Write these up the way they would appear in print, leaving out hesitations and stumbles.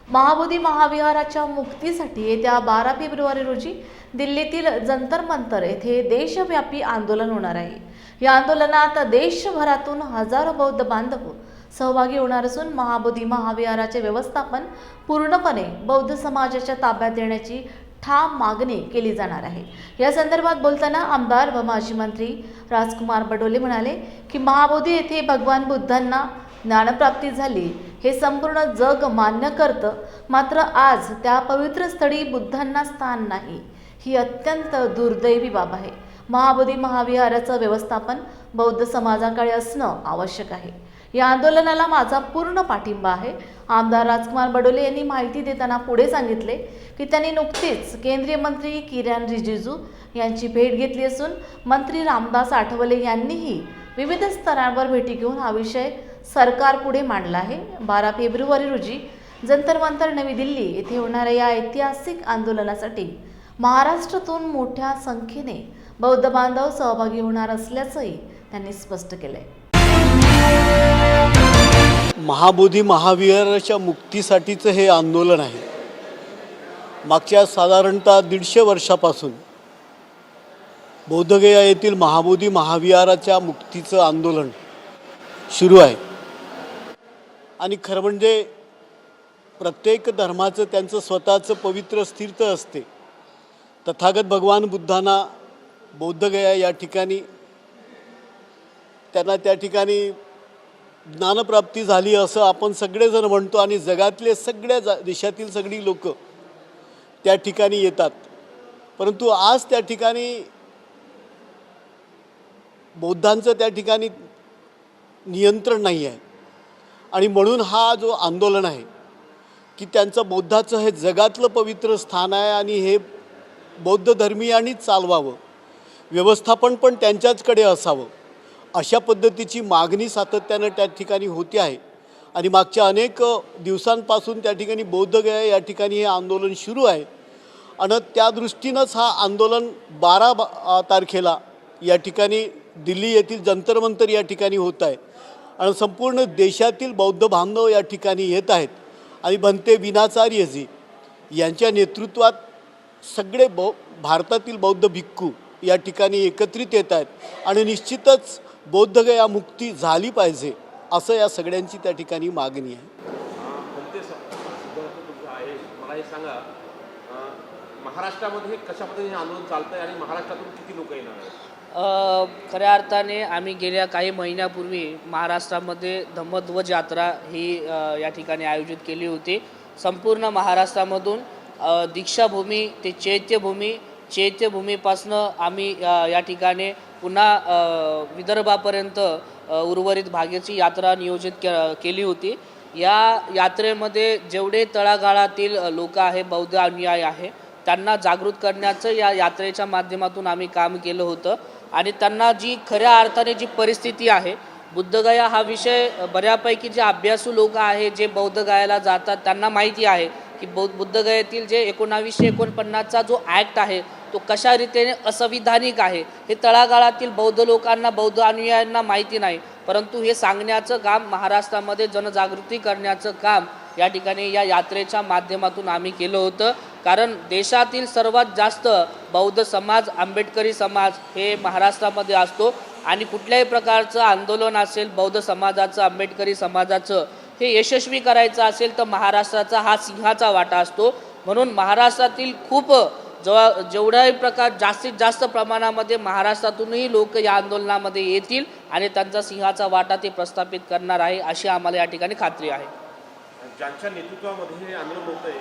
महाबोधी महाविहाराच्या मुक्तीसाठी येत्या 12 फेब्रुवारी रोजी दिल्लीतील जंतर मंतर येथे देशव्यापी आंदोलन होणार आहे। या आंदोलनात देशभरातून हजारो बौद्ध बांधव सहभागी होणार असून महाबोधी महाविहाराचे व्यवस्थापन पूर्णपणे बौद्ध समाजाच्या ताब्यात देण्याची ठाम मागणी केली जाणार आहे। या संदर्भात बोलताना आमदार व माजी मंत्री राजकुमार बडोले म्हणाले की महाबोधी येथे भगवान बुद्धांना ज्ञानप्राप्ती झाली हे संपूर्ण जग मान्य करतं, मात्र आज त्या पवित्र स्थळी बुद्धांना स्थान नाही, ही अत्यंत दुर्दैवी बाब आहे। महाबोधी महाविहाराचं व्यवस्थापन बौद्ध समाजाकडे असणं आवश्यक आहे। या आंदोलनाला माझा पूर्ण पाठिंबा आहे। आमदार राजकुमार बडोले यांनी माहिती देताना पुढे सांगितले की त्यांनी नुकतीच केंद्रीय मंत्री किरण रिजिजू यांची भेट घेतली असून मंत्री रामदास आठवले यांनीही विविध स्तरांवर भेटी घेऊन हा विषय सरकारपुढे मांडला आहे। 12 फेब्रुवारी रोजी जंतर मंतर नवी दिल्ली येथे होणाऱ्या या ऐतिहासिक आंदोलनासाठी महाराष्ट्रातून मोठ्या संख्येने बौद्ध बांधव सहभागी होणार असल्याचंही त्यांनी स्पष्ट केलंय। महाबोधी महाविहाराच्या मुक्तीसाठीचं हे आंदोलन आहे। मागच्या साधारणतः 150 वर्षापासून बोधगया येथील महाबोधी महाविहाराच्या मुक्तीचं आंदोलन सुरू आहे आणि खरं म्हणजे प्रत्येक धर्माचं त्यांचं स्वतःचं पवित्र तीर्थ असते। तथागत भगवान बुद्धांना बोधगया या ठिकाणी त्यांना त्या ठिकाणी ज्ञानप्राप्ती झाली असं आपण सगळेजण म्हणतो आणि जगातले सगळ्या देशातील सगळी लोक त्या ठिकाणी येतात, परंतु आज त्या ठिकाणी बौद्धांचं त्या ठिकाणी नियंत्रण नाही आहे आणि म्हणून हा जो आंदोलन आहे की त्यांचं बौद्धाचं हे जगातलं पवित्र स्थान आहे आणि हे बौद्ध धर्मीयांनीच चालवावं, व्यवस्थापन पण त्यांच्याचकडे असावं, अशा पद्धतीची मागणी सातत्यानं त्या ठिकाणी होते आहे। आणि मागच्या अनेक दिवसांपासून त्या ठिकाणी बोधगया या ठिकाणी हे आंदोलन सुरू आहे आणि त्या दृष्टीनंच हा आंदोलन 12 तारखेला या ठिकाणी दिल्ली येथील जंतर मंतर या ठिकाणी होत आहे आणि संपूर्ण देशातील बौद्ध बांधव या ठिकाणी येत आहेत आणि भंते विनाचार्यजी यांच्या नेतृत्वात सगळे भारतातील बौद्ध भिक्खू या ठिकाणी एकत्रित येत आहेत आणि निश्चितच बोधगया मुक्ती झाली पाहिजे असं या सगळ्यांची त्या ठिकाणी मागणी आहे। मला हे सांगा, महाराष्ट्रामध्ये कशा पद्धतीने आंदोलन चालतंय आणि महाराष्ट्रातून किती लोक येणार आहेत? खऱ्या अर्थाने आम्ही गेल्या काही महिन्यापूर्वी महाराष्ट्रामध्ये धम्मध्वज यात्रा ही या ठिकाणी आयोजित केली होती। संपूर्ण महाराष्ट्रामधून दीक्षाभूमी ते चैत्यभूमीपासनं आम्ही या ठिकाणी पुन्हा विदर्भापर्यंत उर्वरित भागाची यात्रा नियोजित केली होती। या यात्रेमध्ये जेवढे तळागाळातील लोक आहे, बौद्ध अनुयायी आहे, त्यांना जागृत करण्याचं या यात्रेच्या माध्यमातून आम्ही काम केलं होतं आणि त्यांना जी खऱ्या अर्थाने जी परिस्थिती आहे, बुद्धगया हा विषय बऱ्यापैकी जे अभ्यासू लोक आहे, जे बौद्धगयाला जातात, त्यांना माहिती आहे की बुद्धगयेतील जे 1949चा जो ॲक्ट आहे तो कशा रीतीने असंविधानिक आहे हे तळागाळातील बौद्ध लोकांना, बौद्ध अनुयायांना माहिती नाही, परंतु हे सांगण्याचं काम, महाराष्ट्रामध्ये जनजागृती करण्याचं काम या ठिकाणी या यात्रेच्या माध्यमातून आम्ही केलं होतं। कारण देशातील सर्वात जास्त बौद्ध समाज, आंबेडकरी समाज हे महाराष्ट्रामध्ये असतो आणि कुठल्याही प्रकारचं आंदोलन असेल बौद्ध समाजाचं, आंबेडकरी समाजाचं, हे यशस्वी करायचं असेल तर महाराष्ट्राचा हा सिंहाचा वाटा असतो। म्हणून महाराष्ट्रातील खूप जेवढाही प्रकार जास्तीत जास्त प्रमाणामध्ये महाराष्ट्रातूनही लोक या आंदोलनामध्ये येतील आणि त्यांचा सिंहाचा वाटा ते प्रस्थापित करणार आहे अशी आम्हाला या ठिकाणी खात्री आहे। ज्यांच्या नेतृत्वामध्ये हे आंदोलन होतंय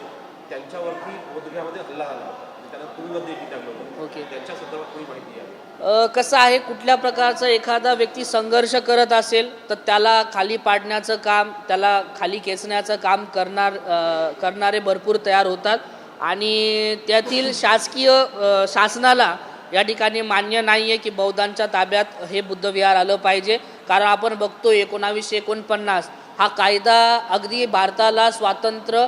त्यांच्यावरती बोधगयामध्ये हल्ला झाला, त्यांना तुरुंगात देखील टाकलं होतं। ओके, त्याच्या संदर्भात कोणी माहिती आहे? कसं आहे, कुठल्या प्रकारचा एखादा व्यक्ती संघर्ष करत असेल तर त्याला खाली पाडण्याचं काम, त्याला खाली खेचण्याचं काम करणारे भरपूर तयार होतात आणि त्यातील शासनाला या ठिकाणी मान्य नाही आहे की बौद्धांच्या ताब्यात हे बुद्धविहार आलं पाहिजे। कारण आपण बघतो 1949 हा कायदा अगदी भारताला स्वातंत्र्य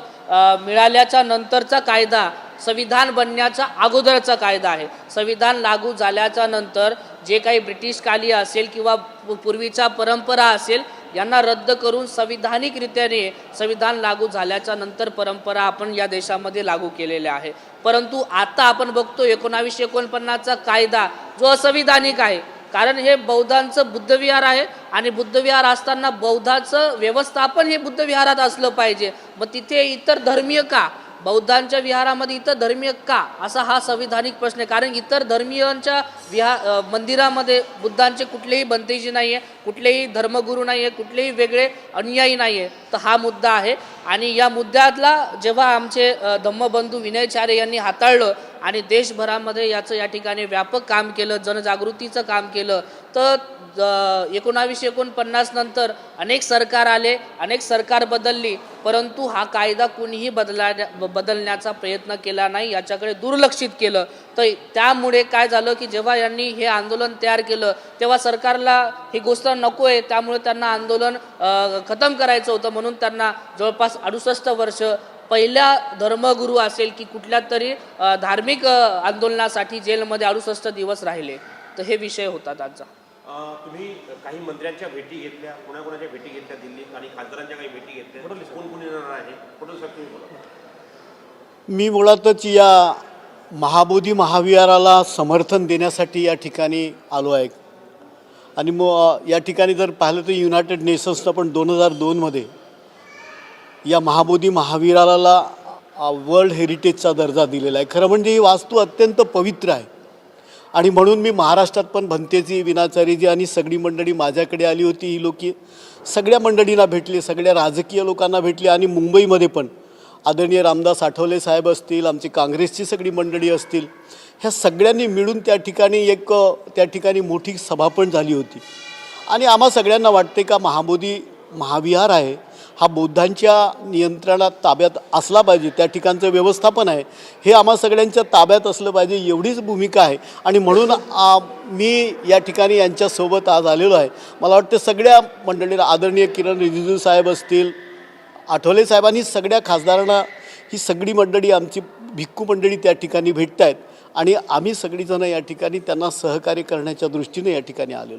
मिळाल्याच्या नंतरचा कायदा, संविधान बनण्याचा अगोदरचा कायदा आहे। संविधान लागू झाल्याच्या नंतर जे काही ब्रिटिश काली असेल किंवा पूर्वीचा परंपरा असेल यांना रद्द करून संविधानिकरित्याने संविधान लागू झाल्याच्या नंतर परंपरा आपण या देशामध्ये लागू केलेल्या आहे. परंतु आता आपण बघतो 1949चा कायदा जो असंविधानिक आहे, कारण हे बौद्धांचं बुद्धविहार आहे आणि बुद्धविहार असताना बौद्धाचं व्यवस्थापन हे बुद्धविहारात असलं पाहिजे. मग तिथे इतर धर्मीय का, बौद्धांच्या विहारामध्ये इतर धर्मीय का, असा हा संविधानिक प्रश्न आहे. कारण इतर धर्मीयांच्या मंदिरामध्ये बुद्धांचे कुठलेही बंतेजी नाही आहे, कुठलेही धर्मगुरू नाही आहे, कुठलेही वेगळे अनुयायी नाही आहे. तर हा मुद्दा आहे आणि या मुद्द्यातला जेव्हा आमचे धम्मबंधू विनयचार्य यांनी हाताळलं आणि देशभरामध्ये याचं या ठिकाणी व्यापक काम केलं, जनजागृतीचं काम केलं, तर 1949 नंतर अनेक सरकार आले, अनेक सरकार बदलली, परंतु हा कायदा कुणीही बदलण्याचा प्रयत्न केला नाही, याच्याकडे दुर्लक्षित केलं. तर त्यामुळे काय झालं की जेव्हा यांनी हे आंदोलन तयार केलं तेव्हा सरकारला ही गोष्ट नको आहे, त्यामुळे त्यांना आंदोलन खतम करायचं होतं. म्हणून त्यांना जवळपास 68 वर्ष पहिल्या धर्मगुरू असेल की कुठल्या तरी धार्मिक आंदोलनासाठी जेलमध्ये 68 दिवस राहिले. तर हे विषय होतात आजचा. तुम्ही काही मंत्र्यांच्या भेटी घेतल्या, कोणाकोणाच्या भेटी घेतल्या दिल्लीत आणि खासदारांच्या काही भेटी घेतल्या, कोण कोण येणार आहे, पटोले साहेब तुम्ही बोला. मी मुळातच या महाबोधी महाविहाराला समर्थन देण्यासाठी या ठिकाणी आलो आहे. आणि मग या ठिकाणी जर पाहिलं तर युनायटेड नेशन्सनं पण 2002मध्ये या महाबोधी महाविहाराला वर्ल्ड हेरिटेजचा दर्जा दिलेला आहे. खरं म्हणजे ही वास्तू अत्यंत पवित्र आहे आणि म्हणून मी महाराष्ट्रात पण भंतेजी, विनाचारीजी आणि सगळी मंडळी माझ्याकडे आली होती. ही लोक सगळ्या मंडळींना भेटली, सगळ्या राजकीय लोकांना भेटली आणि मुंबईमध्ये पण आदरणीय रामदास आठवले साहेब असतील, आमची काँग्रेसची सगळी मंडळी असतील, ह्या सगळ्यांनी मिळून त्या ठिकाणी मोठी सभा पण झाली होती. आणि आम्हा सगळ्यांना वाटते का महाबोधी महाविहार आहे हा बौद्धांच्या नियंत्रणात ताब्यात असला पाहिजे, त्या ठिकाणचं व्यवस्थापन आहे हे आम्हा सगळ्यांच्या ताब्यात असलं पाहिजे, एवढीच भूमिका आहे. आणि म्हणून मी या ठिकाणी यांच्यासोबत आज आलेलो आहे. मला वाटतं सगळ्या मंडळींना, आदरणीय किरण रिजिजू साहेब असतील, आठवले साहेबांनी, सगळ्या खासदारांना, ही सगळी मंडळी, आमची भिक्खू मंडळी त्या ठिकाणी भेटत आहेत आणि आम्ही सगळीजणं या ठिकाणी त्यांना सहकार्य करण्याच्या दृष्टीने या ठिकाणी आलेलो.